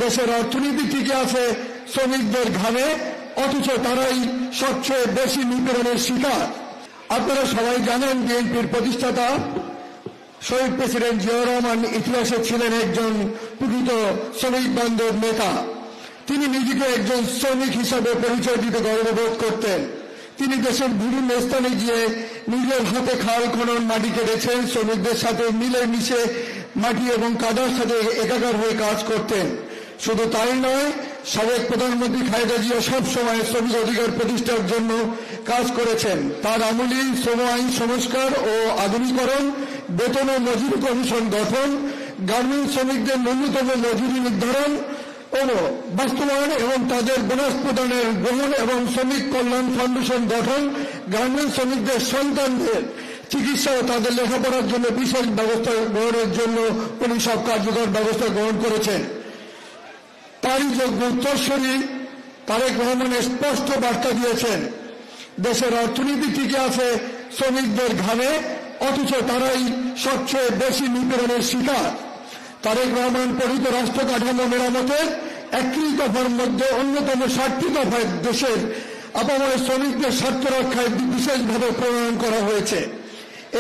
দেশের অর্থনীতি টিকে আছে শ্রমিকদের ঘামে, অথচ তারাই সবচেয়ে বেশি নিপীড়নের শিকার। আপনারা সবাই জানেন, বিএনপির প্রতিষ্ঠাতা শহীদ প্রেসিডেন্ট জিয়াউর রহমান ইতিহাসে ছিলেন একজন প্রকৃত শ্রমিক বান্ধব নেতা। তিনি নিজেকে একজন শ্রমিক হিসাবে পরিচয় দিতে গর্ববোধ করতেন। তিনি দেশের বিভিন্ন স্থানে গিয়ে নিজের হাতে খাল খনন, মাটি কেটেছেন, শ্রমিকদের সাথে মিলে মিশে মাটি এবং কাদার সাথে একাকার হয়ে কাজ করতেন। শুধু তাই নয়, সাবেক প্রধানমন্ত্রী খালেদা জিয়া সবসময় শ্রমিক অধিকার প্রতিষ্ঠার জন্য কাজ করেছেন। তার আমলে শ্রম আইন সংস্কার ও আধুনিকরণ, বেতন ও মজুরি কমিশন গঠন, গার্মেন্টস শ্রমিকদের ন্যূনতম মজুরি নির্ধারণ ও বাস্তবায়ন এবং তাদের বোনাস প্রদানের গ্রহণ এবং শ্রমিক কল্যাণ ফাউন্ডেশন গঠন, গার্মেন্টস শ্রমিকদের সন্তানদের চিকিৎসা ও তাদের লেখাপড়ার জন্য বিশেষ ব্যবস্থা গ্রহণের জন্য উনি সব কার্যকর ব্যবস্থা গ্রহণ করেছেন। তারই যোগ্য উত্তরসূরি তারেক রহমান স্পষ্ট বার্তা দিয়েছেন, দেশের অর্থনীতি টিকে আছে শ্রমিকদের ঘামে, অথচ তারাই সবচেয়ে বেশি নিপীড়নের শিকার। তারেক রহমান প্রণীত রাষ্ট্র কাঠামো মেরামতের 31 দফার মধ্যে অন্যতম 60টি দফায় দেশের আপামর শ্রমিকদের স্বার্থ রক্ষায় বিশেষভাবে প্রণয়ন করা হয়েছে।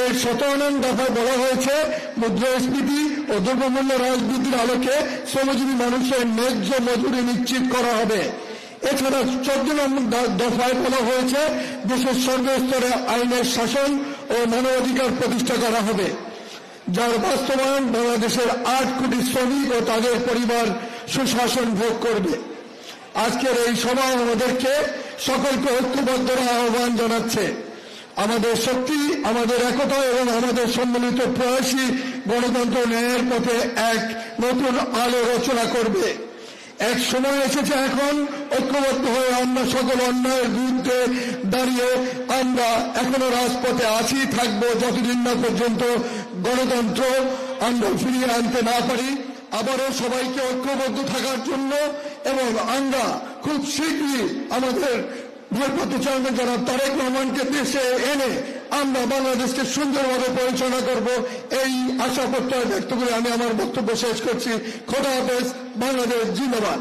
এর 17 দফায় বলা হয়েছে, মুদ্রাস্ফীতি ও দ্রব্যমূল্য রাজনীতির আলোকে শ্রমজীবী মানুষের ন্যায্য মজুরি নিশ্চিত করা হবে। এছাড়া 14 দফায় বলা হয়েছে, দেশের সর্বস্তরে আইনের শাসন ও মানবাধিকার প্রতিষ্ঠা করা হবে, যার বাস্তবায়ন বাংলাদেশের 8 কোটি শ্রমিক ও তাদের পরিবার সুশাসন ভোগ করবে। আজকের এই সভা আমাদেরকে সকলকে ঐক্যবদ্ধ আহ্বান জানাচ্ছে। আমাদের শক্তি, আমাদের একতা এবং আমাদের সম্মিলিত প্রয়াসই গণতন্ত্র ন্যায়ের পথে এক নতুন আলো রচনা করবে। এক সময় এসেছে এখন ঐক্যবদ্ধ হয়ে আমরা সকল অন্যায়ের বিরুদ্ধে দাঁড়িয়ে আমরা এখনো রাজপথে আছি, থাকবো যতদিন না পর্যন্ত গণতন্ত্র আমরা ফিরিয়ে আনতে না পারি। আবারও সবাইকে ঐক্যবদ্ধ থাকার জন্য এবং আমরা খুব শীঘ্রই আমাদের ভারপ্রাপ্ত চেয়ারম্যান জনাব তারেক রহমানকে দেশে এনে আমরা বাংলাদেশকে সুন্দরভাবে পরিচালনা করব, এই আশা প্রত্যয় ব্যক্ত করে আমি আমার বক্তব্য শেষ করছি। খোদা হাফেজ। বাংলাদেশ জিন্দাবাদ।